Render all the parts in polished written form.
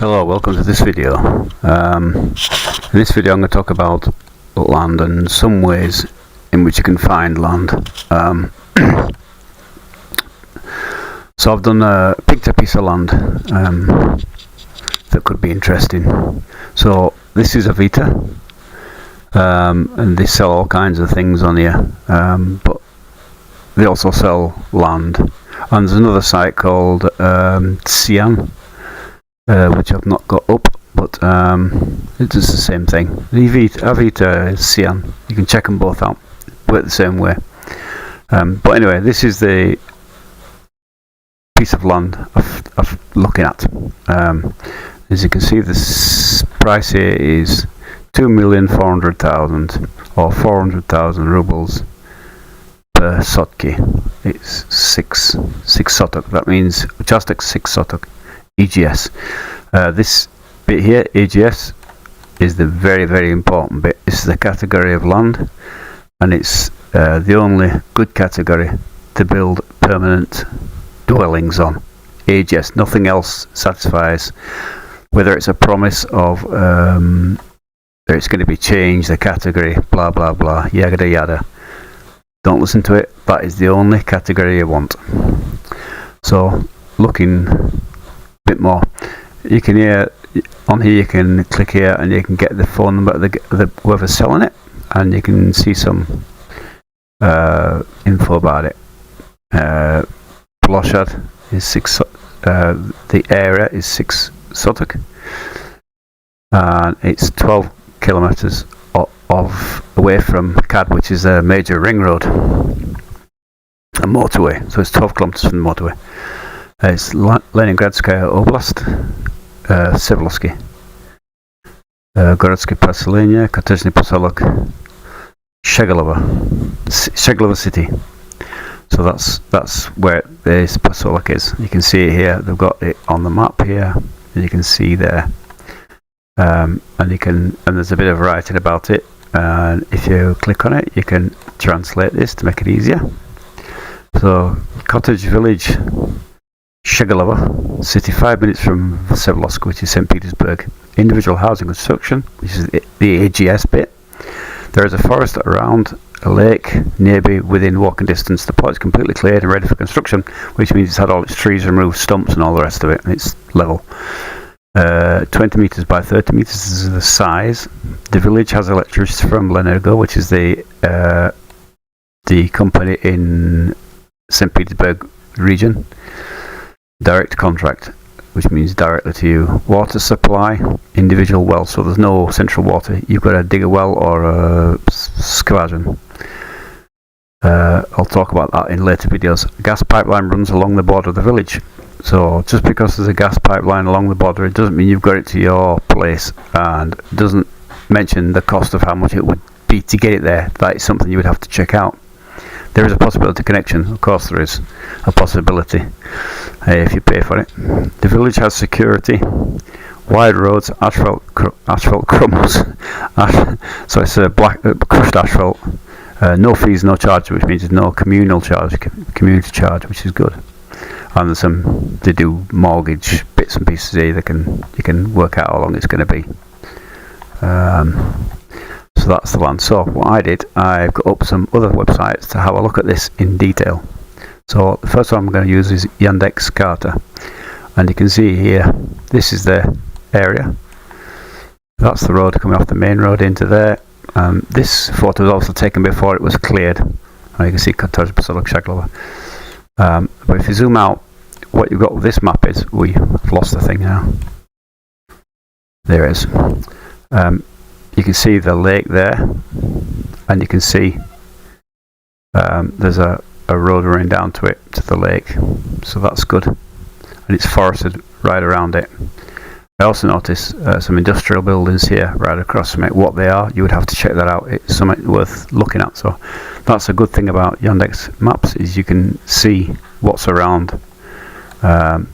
Hello, welcome to this video. In this video I'm going to talk about land and some ways in which you can find land. So I've picked a piece of land that could be interesting. So this is Avito, and they sell all kinds of things on here, but they also sell land. And there's another site called Cyan, which I've not got up, but it does the same thing. Avito is Cyan. You can check them both out. Work the same way. But anyway, this is the piece of land I'm looking at. As you can see, the price here is 2,400,000 or 400,000 rubles per sotka. It's six sotok. That means Uchastek 6 sotok. EGS. This bit here, EGS, is the very, very important bit. This is the category of land, and it's the only good category to build permanent dwellings on. EGS, nothing else satisfies. Whether it's a promise of that it's going to be changed, the category, blah blah blah, yada yada. Don't listen to it. That is the only category you want. So, looking bit more, you can on here, you can click here and you can get the phone number of the whoever's selling it, and you can see some info about it. Ploshad is 6, the area is 6 sotok, and it's 12 kilometers away from Cad, which is a major ring road, a motorway. So it's 12 kilometers from the motorway. It's Leningradskaya Oblast, Sevlovsky, Городское поселение, Коттеджный поселок, Shegelova city. So that's where this poselok is. You can see it here. They've got it on the map here, and you can see there. And there's a bit of writing about it. And if you click on it, you can translate this to make it easier. So, cottage village, Shegelova city, 5 minutes from Sevlovsk, which is St. Petersburg. Individual housing construction, which is the AGS bit. There is a forest around a lake nearby within walking distance. The plot is completely cleared and ready for construction, which means it's had all its trees removed, stumps and all the rest of it, and it's level. 20 meters by 30 meters is the size. The village has electricity from Lenergo, which is the company in St. Petersburg region. Direct contract, which means directly to you. Water supply, individual well, so there's no central water. You've got to dig a well or a skvadron. I'll talk about that in later videos. A gas pipeline runs along the border of the village. So just because there's a gas pipeline along the border, it doesn't mean you've got it to your place, and it doesn't mention the cost of how much it would be to get it there. That is something you would have to check out. There is a possibility of connection, of course there is a possibility, if you pay for it. The village has security, wide roads, asphalt crumbs, so it's crushed asphalt, no fees, no charge, which means there's no community charge, which is good. And there's they do mortgage bits and pieces here. You can work out how long it's going to be. So that's the land. So what I did, I've got up some other websites to have a look at this in detail. So the first one I'm going to use is Yandex Carta, and you can see here, this is the area. That's the road coming off the main road into there. This photo was also taken before it was cleared. And you can see Kottej Poselok Shegelova. But if you zoom out, what you've got with this map is, I've lost the thing now. There it is. You can see the lake there, and you can see there's a road running down to it, to the lake, so that's good, and it's forested right around it. I also notice some industrial buildings here right across from it. What they are, you would have to check that out. It's something worth looking at. So that's a good thing about Yandex Maps, is you can see what's around.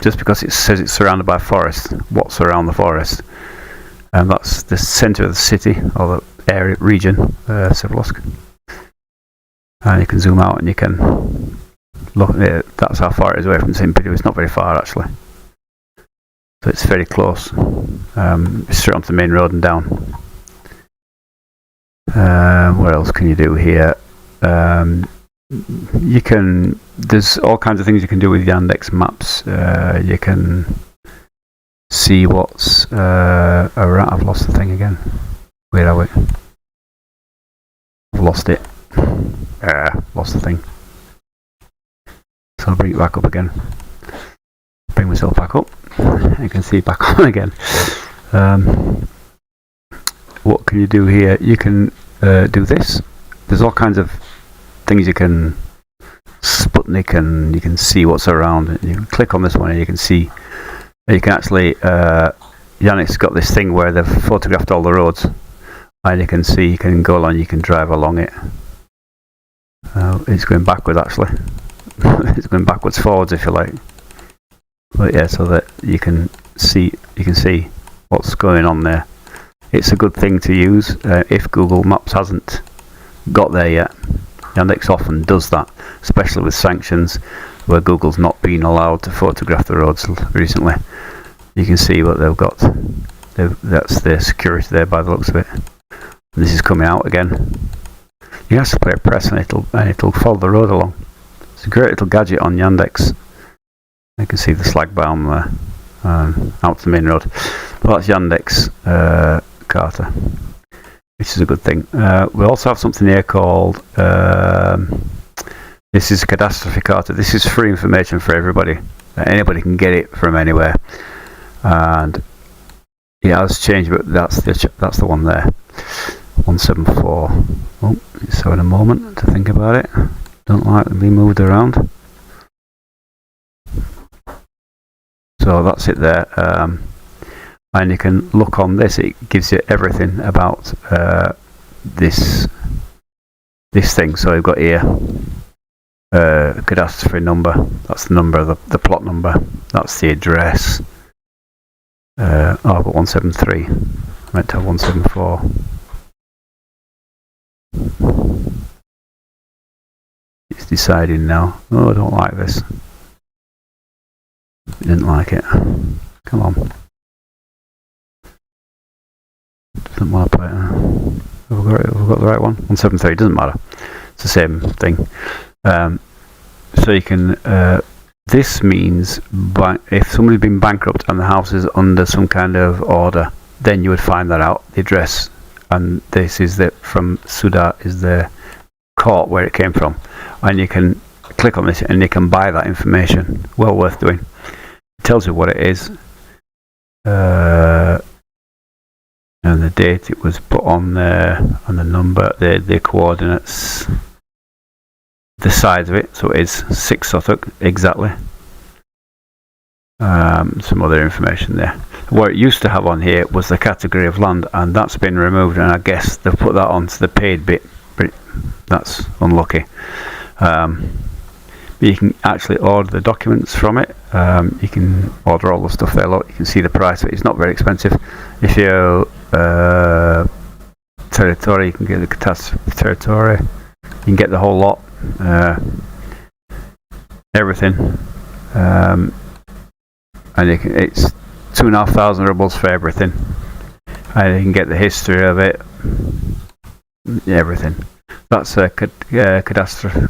Just because it says it's surrounded by forest, what's around the forest. And that's the centre of the city, or the area, region, Sevlovsk. And you can zoom out and you can look at it. That's how far it is away from St. Petersburg. It's not very far actually. so it's very close, straight onto the main road and down. What else can you do here? There's all kinds of things you can do with Yandex Maps. You can see what's around. I've lost the thing again. Where are we? I've lost it. Lost the thing. So I'll bring it back up again. Bring myself back up. You can see it back on again. What can you do here? You can do this. There's all kinds of things you can Sputnik, and you can see what's around. You can click on this one and you can see. You can actually. Yandex got this thing where they've photographed all the roads, and you can see. You can go along. You can drive along it. It's going backward actually. It's going backwards, forwards if you like. But yeah, so that you can see what's going on there. It's a good thing to use if Google Maps hasn't got there yet. Yandex often does that, especially with sanctions, where Google's not been allowed to photograph the roads recently. You can see what they've got. That's their security there by the looks of it. And this is coming out again. You have to play a press and it'll follow the road along. It's a great little gadget on Yandex. You can see the slagbaum there, out to the main road. Well, that's Yandex Carta, which is a good thing. We also have something here called, this is Cadastral Carta. This is free information for everybody. Anybody can get it from anywhere. And it has changed, but that's the one there. 174. Oh, it's having a moment to think about it. Don't like them being moved around. So that's it there. And you can look on this. It gives you everything about this thing. So you've got here Cadastral number. That's the number of the plot number. That's the address. I've got 173. I meant to have 174. It's deciding now. Oh, I don't like this. Didn't like it. Come on. Doesn't want to play it. Have we got the right one? 173. Doesn't matter. It's the same thing. So you can. This means if somebody's been bankrupt and the house is under some kind of order, then you would find that out. The address, and this is from Suda is the court where it came from, and you can click on this and you can buy that information. Well worth doing. It tells you what it is, and the date it was put on there, and the number, the coordinates, the size of it. So it is 6 sotok exactly. Some other information there. What it used to have on here was the category of land, and that's been removed, and I guess they've put that onto the paid bit, but that's unlucky. But you can actually order the documents from it. You can order all the stuff there. Look, you can see the price of it. It's not very expensive. If you territory, you can get the Cadastral territory. You can get the whole lot, everything, and it's 2,500 rubles for everything. And you can get the history of it, everything. That's Cadastrovaya.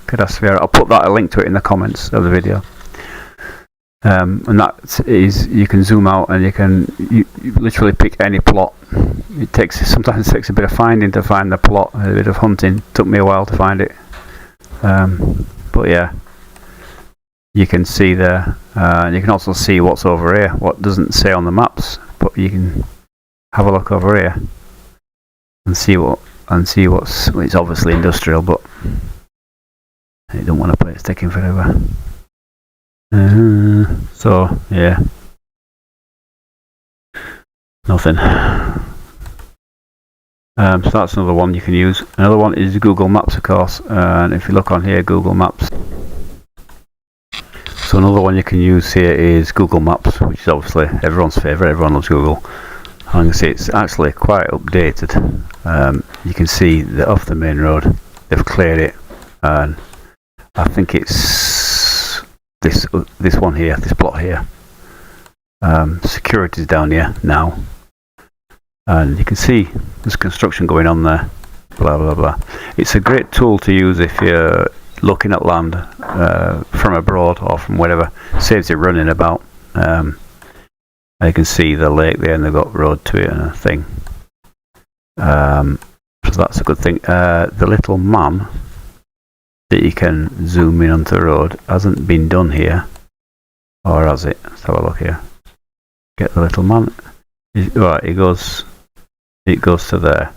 I'll put a link to it in the comments of the video. And that is, you can zoom out and you literally pick any plot. Sometimes it takes a bit of finding to find the plot, a bit of hunting. Took me a while to find it. But yeah, you can see there. You can also see what's over here, what doesn't say on the maps, but you can have a look over here and see what's. It's obviously industrial, but I don't want to play. It's taking forever. So yeah, nothing. So that's another one you can use. Another one is Google Maps, of course. And if you look on here, Google Maps. So another one you can use here is Google Maps, which is obviously everyone's favourite. Everyone loves Google. And you can see it's actually quite updated. You can see that off the main road they've cleared it, and I think it's this one here, this plot here. Security's down here now, and you can see there's construction going on there. Blah blah blah. It's a great tool to use if you're looking at land from abroad or from wherever. Saves you running about. You can see the lake there, and they've got road to it and a thing. So that's a good thing. The little man that you can zoom in onto the road hasn't been done here, or has it? Let's have a look here. Get the little man. Right, it goes to there,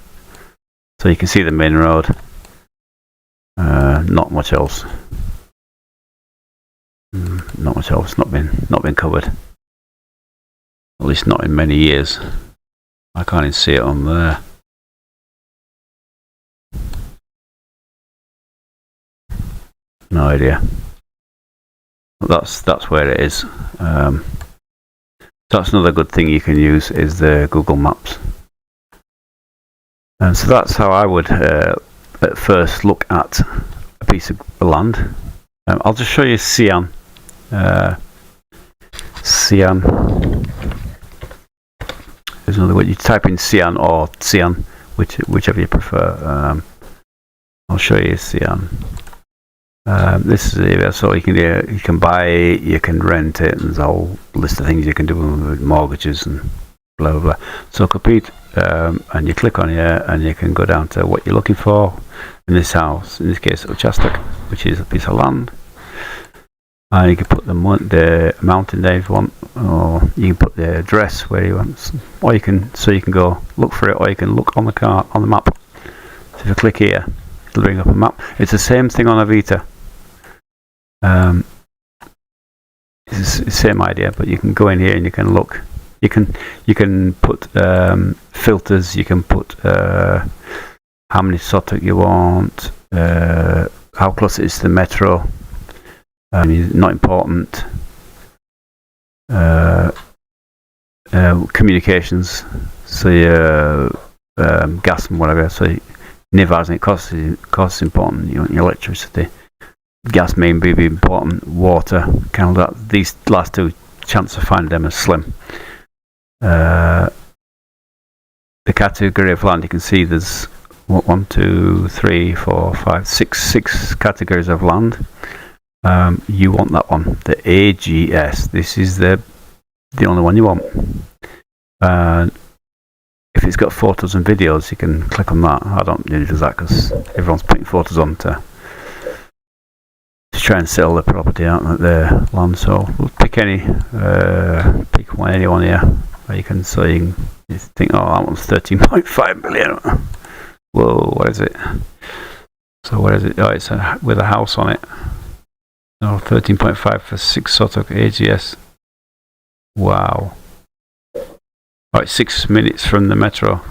so you can see the main road. Not much else. Not much else. Not been covered. At least not in many years. I can't even see it on there. No idea. That's where it is. That's another good thing you can use is the Google Maps. And so that's how I would at first look at a piece of land. I'll just show you cyan. Cyan. There's another way. You type in cyan or cyan, whichever you prefer. I'll show you cyan. This is the area, so you can buy it, you can rent it, and there's a whole list of things you can do with mortgages and blah blah blah. So complete, and you click on here, and you can go down to what you're looking for in this house. In this case, Uchastok, which is a piece of land, and you can put the amount in there if you want, or you can put the address where you want, or you can go look for it, or you can look on the map. So if you click here, it'll bring up a map. It's the same thing on Avito. It's the same idea, but you can go in here and you can look. You can put filters. You can put how many sotka you want, how close it is to the metro. Not important. Communications. So your gas and whatever. So Nivas, and it costs important. You want your electricity. Gas may be important. Water, kind of that. These last two, chance of finding them are slim. The category of land, you can see there's 1, 2, 3, 4, 5, 6 categories of land. You want that one, the AGS. This is the only one you want. If it's got photos and videos, you can click on that. I don't really do that because everyone's putting photos on to try and sell the property out of their land. So we'll pick anyone here. You think, oh, that one's 13.5 million. Whoa, what is it? So what is it? Oh, it's with a house on it. No, 13.5 for 6 sotka AGS. Wow. Right, 6 minutes from the metro,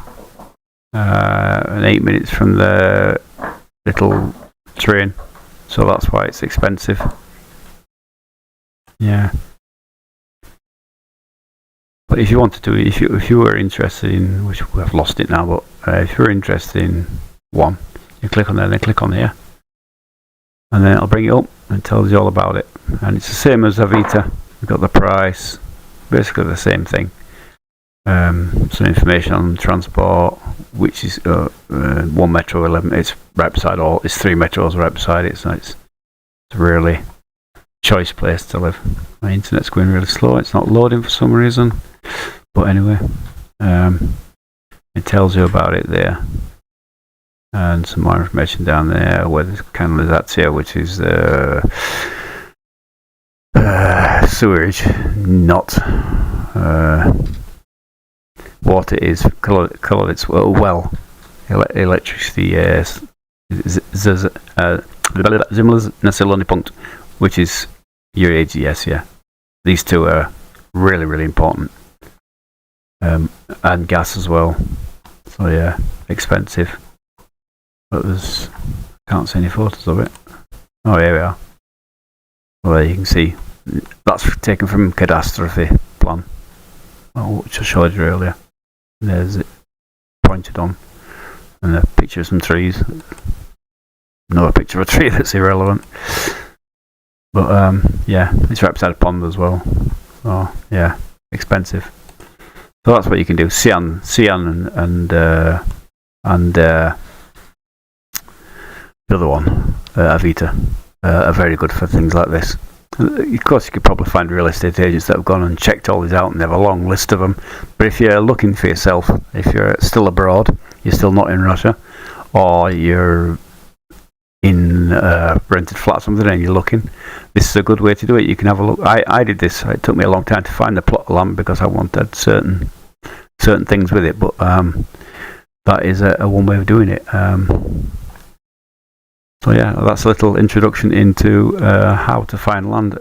and 8 minutes from the little train. So that's why it's expensive. Yeah. But if you wanted to, if you were interested in, which we have lost it now, but if you're interested in one, you click on there, then click on here, and then it'll bring it up and tells you all about it. And it's the same as Avito. You've got the price, basically the same thing. Some information on transport, which is 1 metro 11. It's right beside all. It's 3 metros right beside it. So it's a really choice place to live. My internet's going really slow. It's not loading for some reason. But anyway, it tells you about it there, and some more information down there where the canalization, which is sewerage, not water is colored. It's well, electricity. Yes, punct, which is your AGS. Yeah, these two are really, really important, and gas as well. So yeah, expensive. But can't see any photos of it. Oh, here we are. Well, there you can see that's taken from Cadastral plan, which I showed you earlier. There's it pointed on, and a picture of some trees. Another picture of a tree that's irrelevant. But yeah, it's right beside a pond as well. So yeah, expensive. So that's what you can do. Cian and the other one, Avito, are very good for things like this. Of course, you could probably find real estate agents that have gone and checked all these out and they have a long list of them. But if you're looking for yourself, if you're still abroad, you're still not in Russia, or you're in rented flat or something and you're looking, this is a good way to do it. You can have a look. I did this. It took me a long time to find a plot of land because I wanted certain things with it, but that is a one way of doing it. So yeah, that's a little introduction into how to find land.